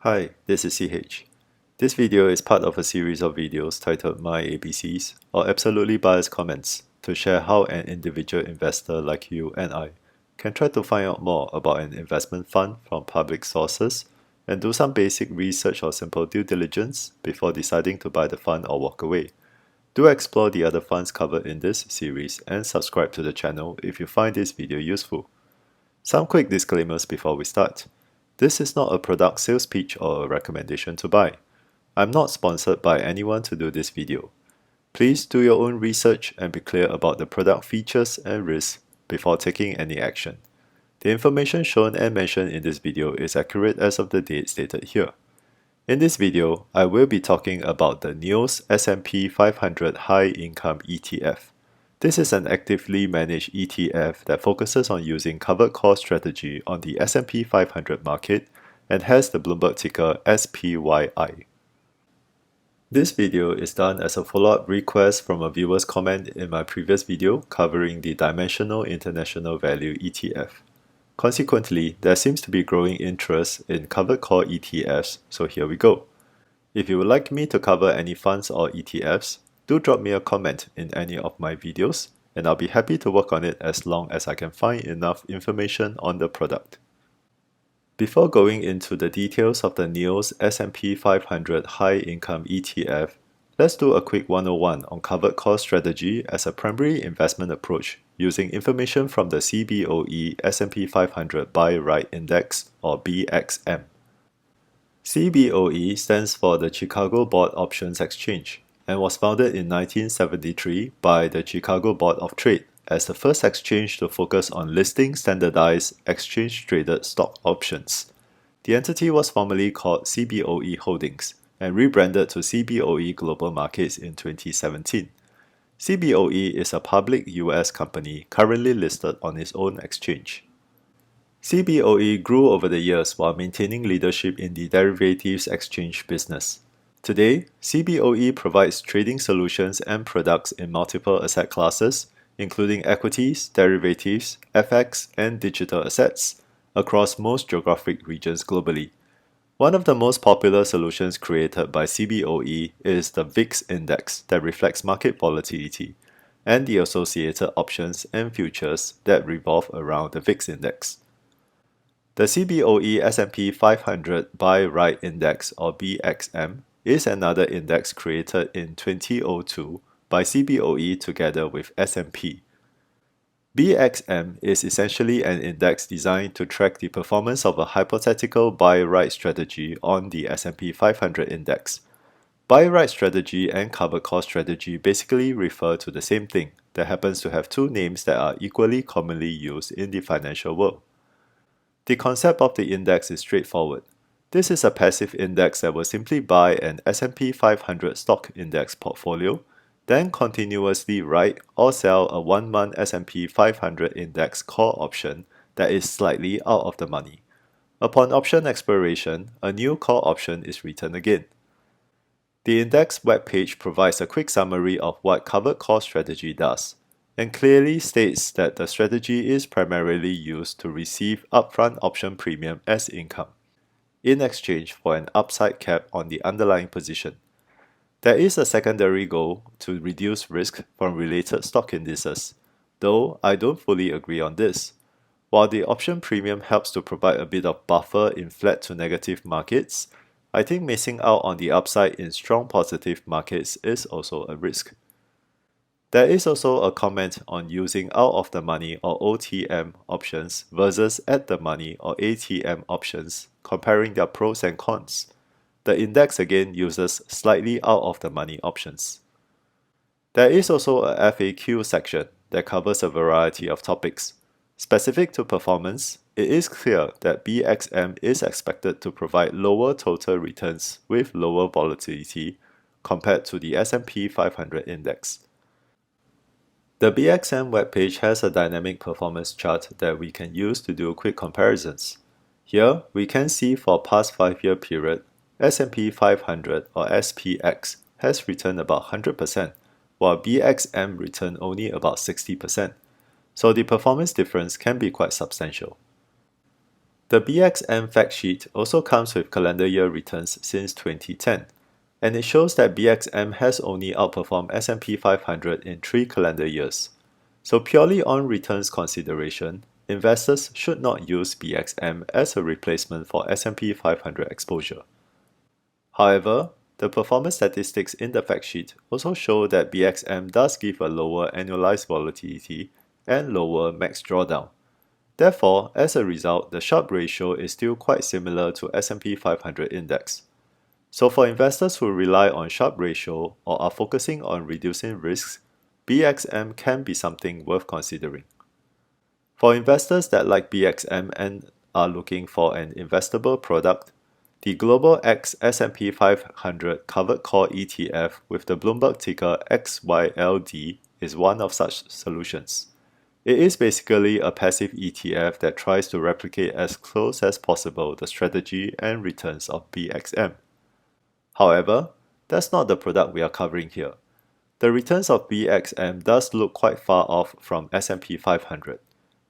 Hi, this is CH. This video is part of a series of videos titled My ABCs, or Absolutely Biased Comments, to share how an individual investor like you and I can try to find out more about an investment fund from public sources and do some basic research or simple due diligence before deciding to buy the fund or walk away. Do explore the other funds covered in this series and subscribe to the channel if you find this video useful. Some quick disclaimers before we start. This is not a product sales pitch or a recommendation to buy. I'm not sponsored by anyone to do this video. Please do your own research and be clear about the product features and risks before taking any action. The information shown and mentioned in this video is accurate as of the date stated here. In this video, I will be talking about the NEOS S&P 500 High Income ETF. This is an actively managed ETF that focuses on using covered call strategy on the S&P 500 market and has the Bloomberg ticker SPYI. This video is done as a follow-up request from a viewer's comment in my previous video covering the Dimensional International Value ETF. Consequently, there seems to be growing interest in covered call ETFs, so here we go. If you would like me to cover any funds or ETFs, do drop me a comment in any of my videos, and I'll be happy to work on it as long as I can find enough information on the product. Before going into the details of the NEOS S&P 500 High Income ETF, let's do a quick 101 on covered call strategy as a primary investment approach using information from the Cboe S&P 500 BuyWrite Index or BXM. Cboe stands for the Chicago Board Options Exchange and was founded in 1973 by the Chicago Board of Trade as the first exchange to focus on listing standardized exchange-traded stock options. The entity was formerly called Cboe Holdings and rebranded to Cboe Global Markets in 2017. Cboe is a public US company currently listed on its own exchange. Cboe grew over the years while maintaining leadership in the derivatives exchange business. Today, Cboe provides trading solutions and products in multiple asset classes, including equities, derivatives, FX, and digital assets, across most geographic regions globally. One of the most popular solutions created by Cboe is the VIX index that reflects market volatility, and the associated options and futures that revolve around the VIX index. The Cboe S&P 500 BuyWrite Index or BXM is another index created in 2002 by Cboe together with S&P. BXM is essentially an index designed to track the performance of a hypothetical buy-write strategy on the S&P 500 index. Buy-write strategy and covered call strategy basically refer to the same thing that happens to have two names that are equally commonly used in the financial world. The concept of the index is straightforward. This is a passive index that will simply buy an S&P 500 stock index portfolio, then continuously write or sell a 1-month S&P 500 index call option that is slightly out of the money. Upon option expiration, a new call option is written again. The index webpage provides a quick summary of what covered call strategy does, and clearly states that the strategy is primarily used to receive upfront option premium as income, in exchange for an upside cap on the underlying position. There is a secondary goal to reduce risk from related stock indices, though I don't fully agree on this. While the option premium helps to provide a bit of buffer in flat to negative markets, I think missing out on the upside in strong positive markets is also a risk. There is also a comment on using out-of-the-money or OTM options versus at-the-money or ATM options, comparing their pros and cons. The index again uses slightly out-of-the-money options. There is also a FAQ section that covers a variety of topics. Specific to performance, it is clear that BXM is expected to provide lower total returns with lower volatility compared to the S&P 500 index. The BXM webpage has a dynamic performance chart that we can use to do quick comparisons. Here, we can see for past 5-year period, S&P 500 or SPX has returned about 100%, while BXM returned only about 60%. So the performance difference can be quite substantial. The BXM fact sheet also comes with calendar year returns since 2010, and it shows that BXM has only outperformed S&P 500 in 3 calendar years. So purely on returns consideration, investors should not use BXM as a replacement for S&P 500 exposure. However, the performance statistics in the fact sheet also show that BXM does give a lower annualized volatility and lower max drawdown. Therefore, as a result, the Sharpe ratio is still quite similar to S&P 500 index. So for investors who rely on Sharpe ratio or are focusing on reducing risks, BXM can be something worth considering. For investors that like BXM and are looking for an investable product, the Global X S&P 500 Covered Call ETF with the Bloomberg ticker XYLD is one of such solutions. It is basically a passive ETF that tries to replicate as close as possible the strategy and returns of BXM. However, that's not the product we are covering here. The returns of BXM does look quite far off from S&P 500.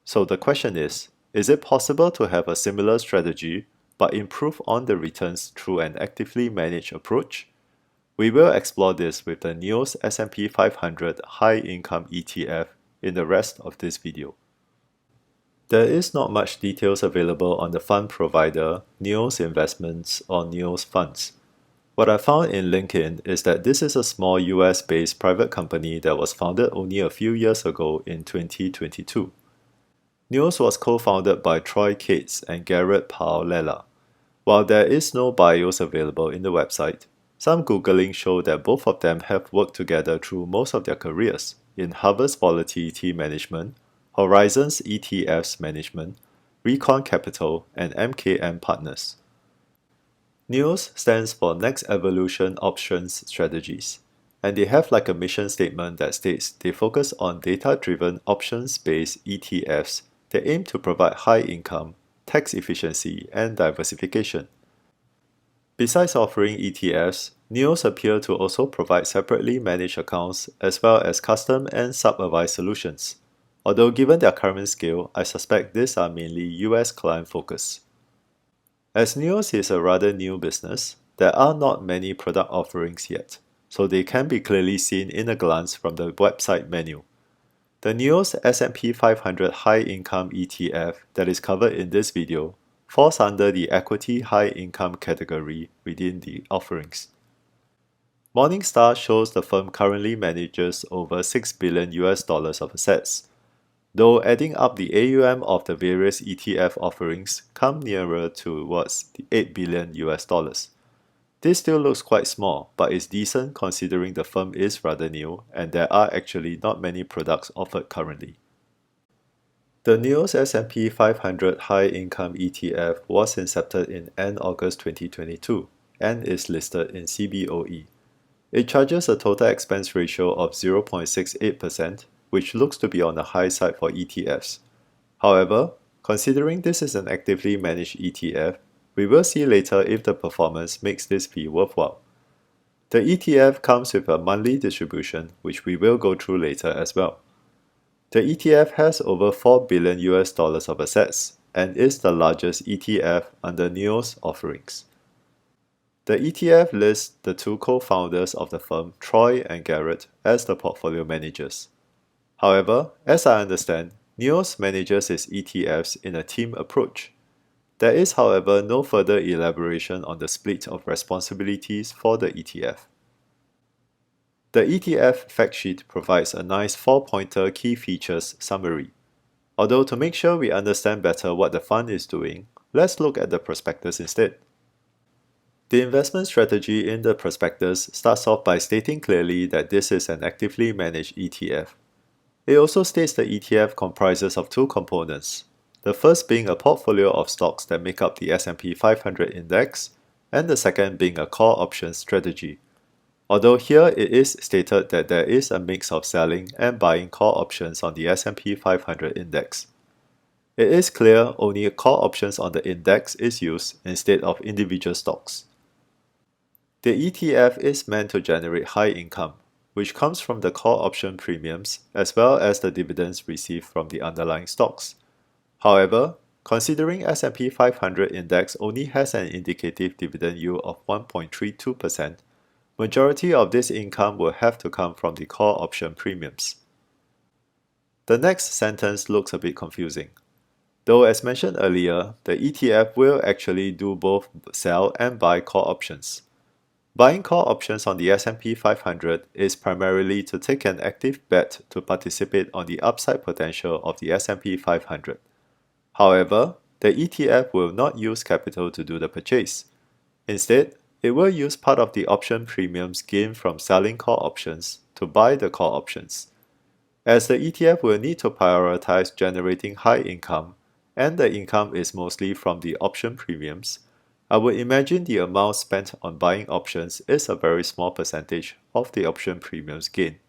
So the question is it possible to have a similar strategy but improve on the returns through an actively managed approach? We will explore this with the NEOS S&P 500 High Income ETF in the rest of this video. There is not much details available on the fund provider, NEOS Investments or NEOS Funds. What I found in LinkedIn is that this is a small US-based private company that was founded only a few years ago in 2022. NEOS was co-founded by Troy Cates and Garrett Paolella. While there is no bios available in the website, some Googling show that both of them have worked together through most of their careers in Harvest Volatility Management, Horizons ETFs Management, Recon Capital, and MKM Partners. NEOS stands for Next Evolution Options Strategies, and they have like a mission statement that states they focus on data-driven options-based ETFs that aim to provide high income, tax efficiency, and diversification. Besides offering ETFs, NEOS appear to also provide separately managed accounts as well as custom and sub-advised solutions. Although given their current scale, I suspect these are mainly US client focus. As NEOS is a rather new business, there are not many product offerings yet, so they can be clearly seen in a glance from the website menu. The NEOS S&P 500 High Income ETF that is covered in this video falls under the Equity High Income category within the offerings. Morningstar shows the firm currently manages over $6 billion of assets, though adding up the AUM of the various ETF offerings come nearer towards the $8 billion. This still looks quite small, but is decent considering the firm is rather new and there are actually not many products offered currently. The NEOS S&P 500 High Income ETF was incepted in end August 2022 and is listed in Cboe. It charges a total expense ratio of 0.68%, which looks to be on the high side for ETFs. However, considering this is an actively managed ETF, we will see later if the performance makes this fee worthwhile. The ETF comes with a monthly distribution, which we will go through later as well. The ETF has over $4 billion of assets and is the largest ETF under NEOS offerings. The ETF lists the two co-founders of the firm, Troy and Garrett, as the portfolio managers. However, as I understand, NEOS manages its ETFs in a team approach. There is, however, no further elaboration on the split of responsibilities for the ETF. The ETF fact sheet provides a nice 4-pointer key features summary. Although to make sure we understand better what the fund is doing, let's look at the prospectus instead. The investment strategy in the prospectus starts off by stating clearly that this is an actively managed ETF. It also states the ETF comprises of two components, the first being a portfolio of stocks that make up the S&P 500 index, and the second being a call option strategy. Although here it is stated that there is a mix of selling and buying call options on the S&P 500 index. It is clear only call options on the index is used instead of individual stocks. The ETF is meant to generate high income, which comes from the call option premiums as well as the dividends received from the underlying stocks. However, Considering S&P 500 index only has an indicative dividend yield of 1.32%, majority of this income will have to come from the call option premiums. The next sentence looks a bit confusing. Though as mentioned earlier, the ETF will actually do both sell and buy call options. Buying call options on the S&P 500 is primarily to take an active bet to participate on the upside potential of the S&P 500. However, the ETF will not use capital to do the purchase. Instead, it will use part of the option premiums gained from selling call options to buy the call options. As the ETF will need to prioritize generating high income, and the income is mostly from the option premiums, I would imagine the amount spent on buying options is a very small percentage of the option premiums gain.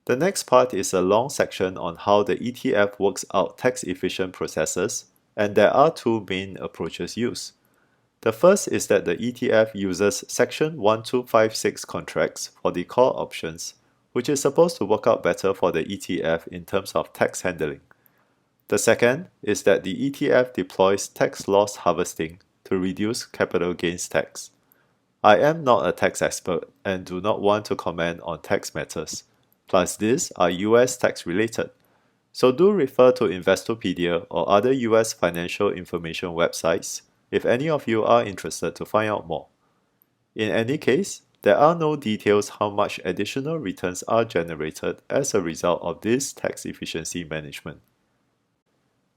The next part is a long section on how the ETF works out tax-efficient processes, and there are two main approaches used. The first is that the ETF uses Section 1256 contracts for the call options, which is supposed to work out better for the ETF in terms of tax handling. The second is that the ETF deploys tax loss harvesting to reduce capital gains tax. I am not a tax expert and do not want to comment on tax matters, plus these are US tax related, so do refer to Investopedia or other US financial information websites if any of you are interested to find out more. In any case, there are no details how much additional returns are generated as a result of this tax efficiency management.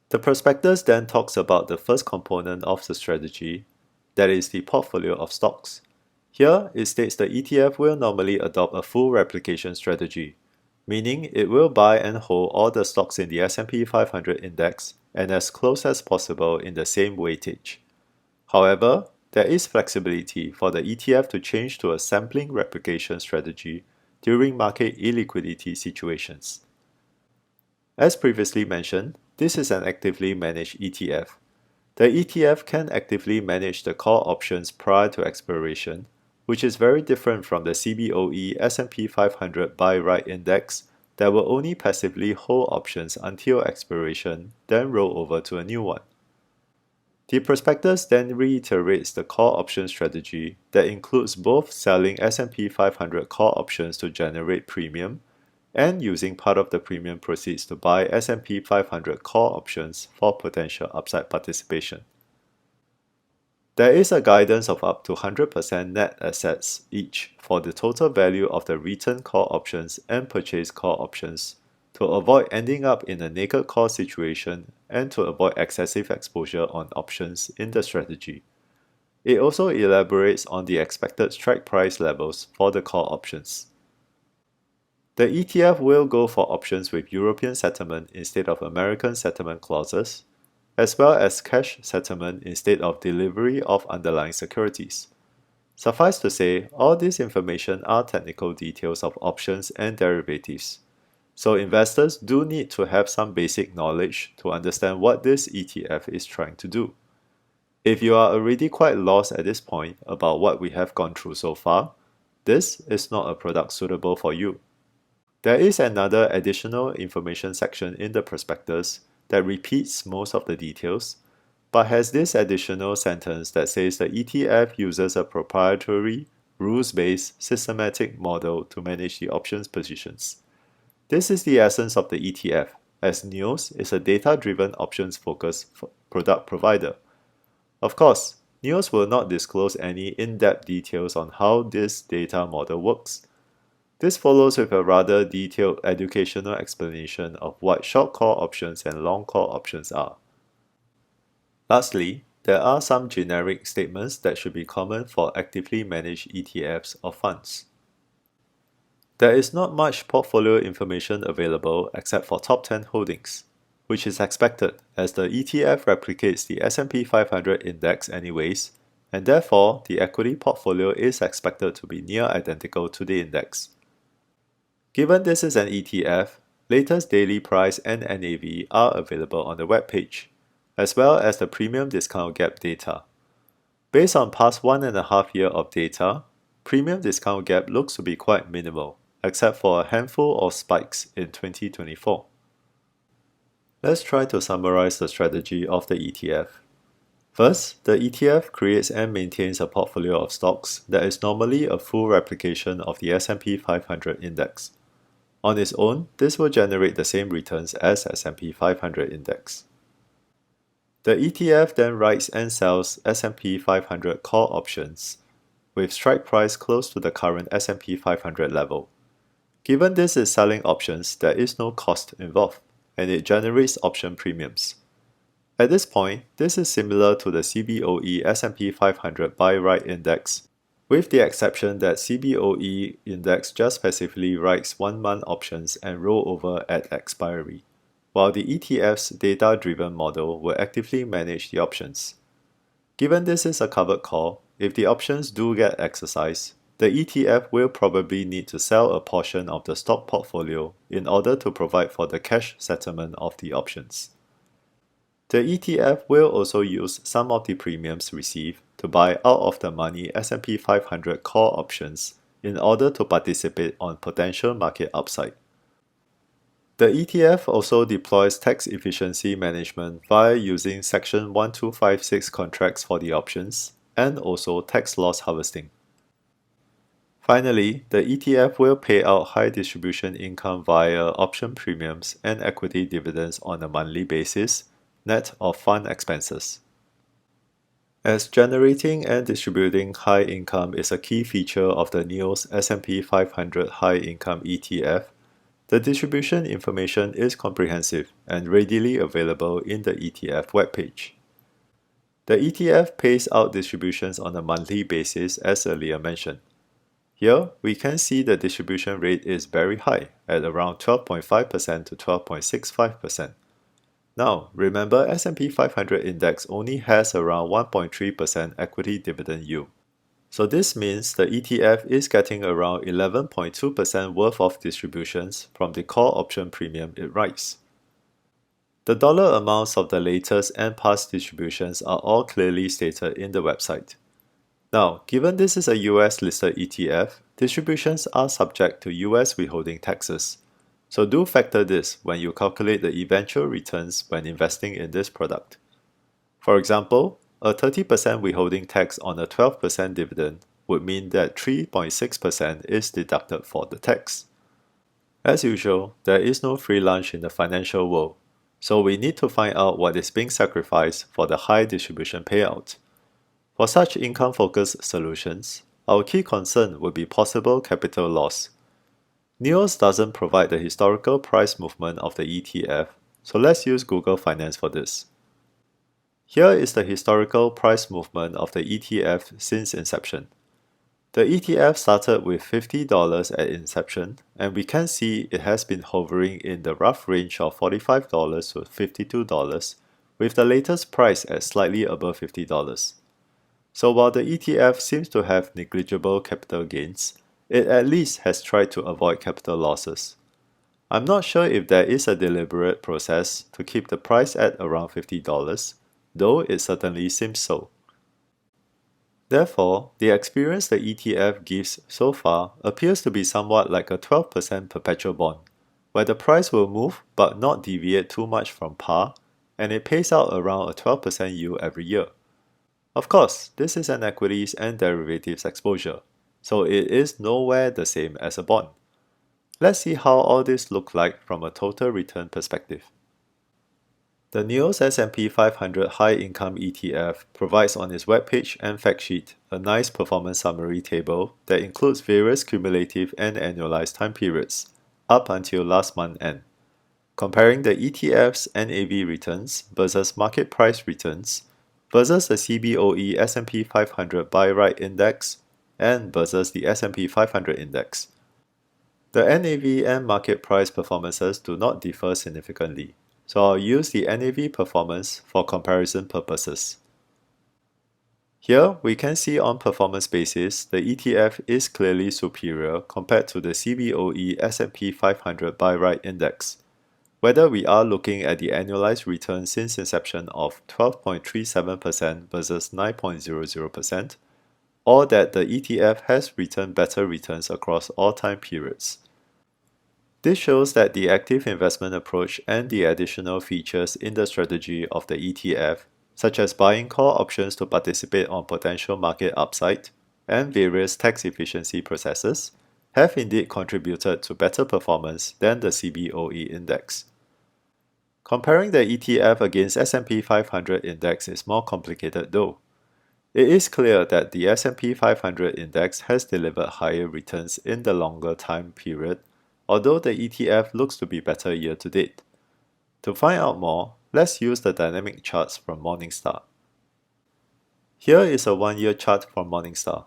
The prospectus then talks about the first component of the strategy, that is the portfolio of stocks. Here, it states the ETF will normally adopt a full replication strategy, meaning it will buy and hold all the stocks in the S&P 500 index and as close as possible in the same weightage. However, there is flexibility for the ETF to change to a sampling replication strategy during market illiquidity situations. As previously mentioned, this is an actively managed ETF. The ETF can actively manage the call options prior to expiration, which is very different from the Cboe S&P 500 BuyWrite index that will only passively hold options until expiration, then roll over to a new one. The prospectus then reiterates the call option strategy that includes both selling S&P 500 call options to generate premium and using part of the premium proceeds to buy S&P 500 call options for potential upside participation. There is a guidance of up to 100% net assets each for the total value of the return call options and purchase call options to avoid ending up in a naked call situation and to avoid excessive exposure on options in the strategy. It also elaborates on the expected strike price levels for the call options. The ETF will go for options with European settlement instead of American settlement clauses, as well as cash settlement instead of delivery of underlying securities. Suffice to say, all this information are technical details of options and derivatives, so investors do need to have some basic knowledge to understand what this ETF is trying to do. If you are already quite lost at this point about what we have gone through so far, this is not a product suitable for you. There is another additional information section in the prospectus that repeats most of the details, but has this additional sentence that says the ETF uses a proprietary, rules-based, systematic model to manage the options positions. This is the essence of the ETF, as NEOS is a data-driven options-focused product provider. Of course, NEOS will not disclose any in-depth details on how this data model works. This follows with a rather detailed educational explanation of what short call options and long call options are. Lastly, there are some generic statements that should be common for actively managed ETFs or funds. There is not much portfolio information available except for top 10 holdings, which is expected as the ETF replicates the S&P 500 index anyways, and therefore the equity portfolio is expected to be near identical to the index. Given this is an ETF, latest daily price and NAV are available on the webpage, as well as the premium discount gap data. Based on past 1.5 years of data, premium discount gap looks to be quite minimal, except for a handful of spikes in 2024. Let's try to summarize the strategy of the ETF. First, the ETF creates and maintains a portfolio of stocks that is normally a full replication of the S&P 500 index. On its own, this will generate the same returns as S&P 500 index. The ETF then writes and sells S&P 500 call options with strike price close to the current S&P 500 level. Given this is selling options, there is no cost involved, and it generates option premiums. At this point, this is similar to the Cboe S&P 500 BuyWrite index, with the exception that Cboe index just specifically writes 1-month options and roll over at expiry, while the ETF's data-driven model will actively manage the options. Given this is a covered call, if the options do get exercised, the ETF will probably need to sell a portion of the stock portfolio in order to provide for the cash settlement of the options. The ETF will also use some of the premiums received to buy out-of-the-money S&P 500 call options in order to participate on potential market upside. The ETF also deploys tax efficiency management via using Section 1256 contracts for the options and also tax loss harvesting. Finally, the ETF will pay out high distribution income via option premiums and equity dividends on a monthly basis, net of fund expenses. As generating and distributing high income is a key feature of the NEOS S&P 500 High Income ETF, the distribution information is comprehensive and readily available in the ETF webpage. The ETF pays out distributions on a monthly basis as earlier mentioned. Here, we can see the distribution rate is very high at around 12.5% to 12.65%. Now, remember S&P 500 index only has around 1.3% equity dividend yield. So this means the ETF is getting around 11.2% worth of distributions from the call option premium it writes. The dollar amounts of the latest and past distributions are all clearly stated in the website. Now, given this is a US listed ETF, distributions are subject to US withholding taxes. So do factor this when you calculate the eventual returns when investing in this product. For example, a 30% withholding tax on a 12% dividend would mean that 3.6% is deducted for the tax. As usual, there is no free lunch in the financial world, so we need to find out what is being sacrificed for the high distribution payout. For such income-focused solutions, our key concern would be possible capital loss. NEOS doesn't provide the historical price movement of the ETF, so let's use Google Finance for this. Here is the historical price movement of the ETF since inception. The ETF started with $50 at inception, and we can see it has been hovering in the rough range of $45 to $52, with the latest price at slightly above $50. So while the ETF seems to have negligible capital gains, it at least has tried to avoid capital losses. I'm not sure if there is a deliberate process to keep the price at around $50, though it certainly seems so. Therefore, the experience the ETF gives so far appears to be somewhat like a 12% perpetual bond, where the price will move but not deviate too much from par, and it pays out around a 12% yield every year. Of course, this is an equities and derivatives exposure, so it is nowhere the same as a bond. Let's see how all this looks like from a total return perspective. The NEOS S&P 500 High Income ETF provides on its webpage and fact sheet a nice performance summary table that includes various cumulative and annualized time periods, up until last month end, comparing the ETF's NAV returns versus market price returns, versus the Cboe S&P 500 BuyWrite index, and versus the S&P 500 index. The NAV and market price performances do not differ significantly, so I'll use the NAV performance for comparison purposes. Here, we can see on performance basis, the ETF is clearly superior compared to the Cboe S&P 500 BuyWrite index. Whether we are looking at the annualized return since inception of 12.37% versus 9.00%, or that the ETF has returned better returns across all time periods. This shows that the active investment approach and the additional features in the strategy of the ETF, such as buying call options to participate on potential market upside, and various tax efficiency processes, have indeed contributed to better performance than the Cboe index. Comparing the ETF against S&P 500 index is more complicated though. It is clear that the S&P 500 index has delivered higher returns in the longer time period, although the ETF looks to be better year to date. To find out more, let's use the dynamic charts from Morningstar. Here is a 1-year chart from Morningstar.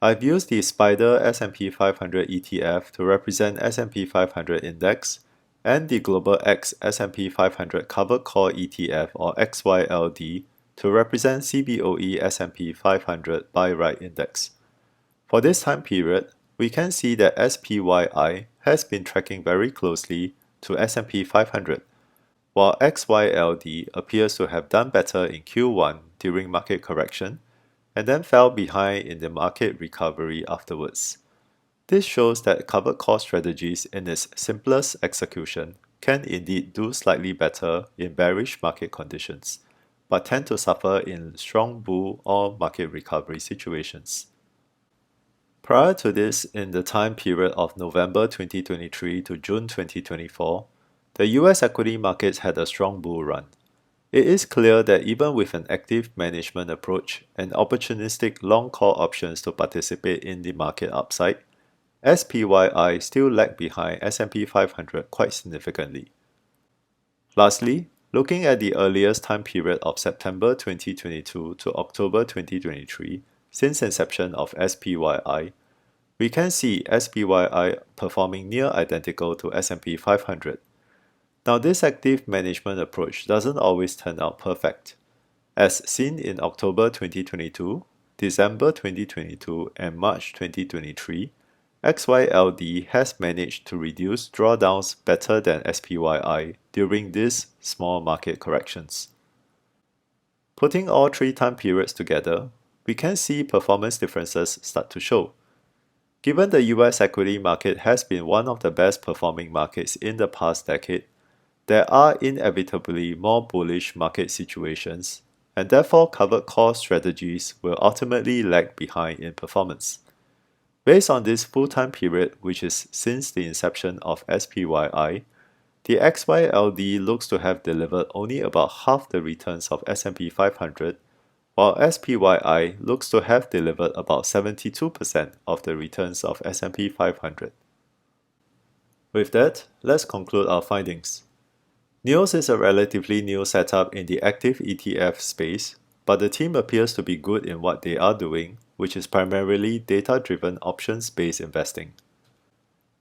I've used the SPYI S&P 500 ETF to represent S&P 500 index and the Global X S&P 500 Covered Call ETF or XYLD to represent Cboe S&P 500 BuyWrite index. For this time period, we can see that SPYI has been tracking very closely to S&P 500, while XYLD appears to have done better in Q1 during market correction and then fell behind in the market recovery afterwards. This shows that covered call strategies in its simplest execution can indeed do slightly better in bearish market conditions, but tend to suffer in strong bull or market recovery situations. Prior to this, in the time period of November 2023 to June 2024, the US equity markets had a strong bull run. It is clear that even with an active management approach and opportunistic long call options to participate in the market upside, SPYI still lagged behind S&P 500 quite significantly. Lastly, looking at the earliest time period of September 2022 to October 2023, since inception of SPYI, we can see SPYI performing near identical to S&P 500. Now this active management approach doesn't always turn out perfect. As seen in October 2022, December 2022 and March 2023, XYLD has managed to reduce drawdowns better than SPYI during these small market corrections. Putting all three time periods together, we can see performance differences start to show. Given the US equity market has been one of the best performing markets in the past decade, there are inevitably more bullish market situations, and therefore covered call strategies will ultimately lag behind in performance. Based on this full time period, which is since the inception of SPYI, the XYLD looks to have delivered only about half the returns of S&P 500, while SPYI looks to have delivered about 72% of the returns of S&P 500. With that, let's conclude our findings. NEOS is a relatively new setup in the active ETF space, but the team appears to be good in what they are doing, which is primarily data-driven options-based investing.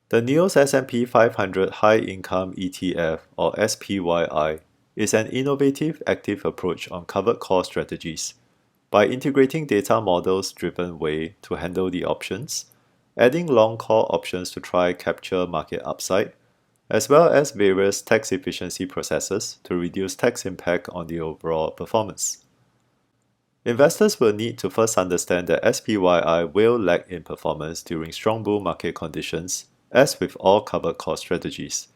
The NEOS S&P 500 High Income ETF or SPYI is an innovative active approach on covered call strategies by integrating data models-driven way to handle the options, adding long call options to try capture market upside, as well as various tax efficiency processes to reduce tax impact on the overall performance. Investors will need to first understand that SPYI will lag in performance during strong bull market conditions, as with all covered call strategies.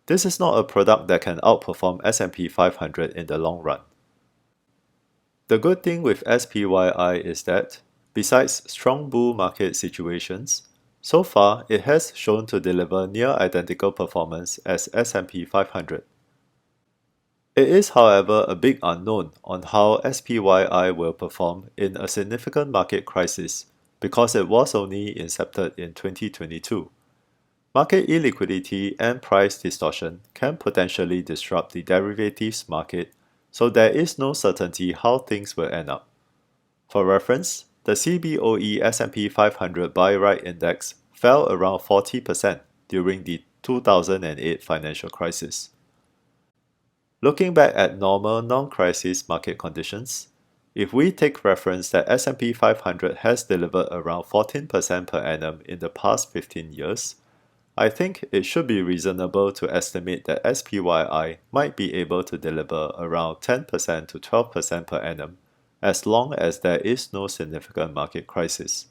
This is not a product that can outperform S&P 500 in the long run. The good thing with SPYI is that, besides strong bull market situations, so far, it has shown to deliver near identical performance as S&P 500. It is, however, a big unknown on how SPYI will perform in a significant market crisis because it was only incepted in 2022. Market illiquidity and price distortion can potentially disrupt the derivatives market, so there is no certainty how things will end up. For reference, the Cboe S&P 500 BuyWrite index fell around 40% during the 2008 financial crisis. Looking back at normal non-crisis market conditions, if we take reference that S&P 500 has delivered around 14% per annum in the past 15 years, I think it should be reasonable to estimate that SPYI might be able to deliver around 10% to 12% per annum as long as there is no significant market crisis.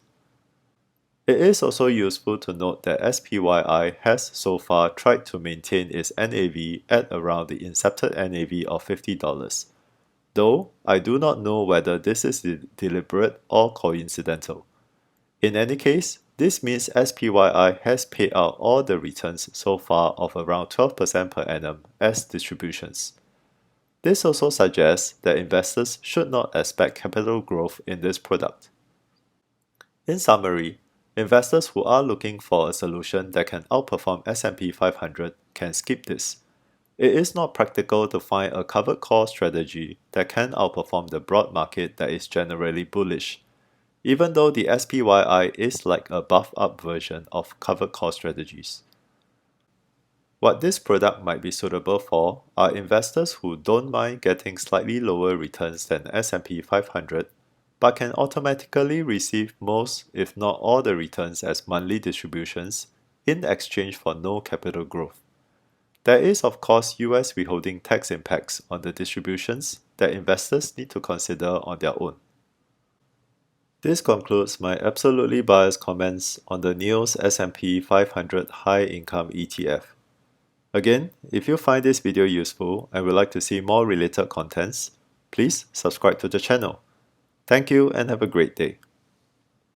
It is also useful to note that SPYI has so far tried to maintain its NAV at around the incepted NAV of $50, though I do not know whether this is deliberate or coincidental. In any case, this means SPYI has paid out all the returns so far of around 12% per annum as distributions. This also suggests that investors should not expect capital growth in this product. In summary, investors who are looking for a solution that can outperform S&P 500 can skip this. It is not practical to find a covered call strategy that can outperform the broad market that is generally bullish, even though the SPYI is like a buffed-up version of covered call strategies. What this product might be suitable for are investors who don't mind getting slightly lower returns than S&P 500 but can automatically receive most if not all the returns as monthly distributions in exchange for no capital growth. There is of course US withholding tax impacts on the distributions that investors need to consider on their own. This concludes my absolutely biased comments on the NEOS S&P 500 High Income ETF. Again, if you find this video useful and would like to see more related contents, please subscribe to the channel. Thank you and have a great day.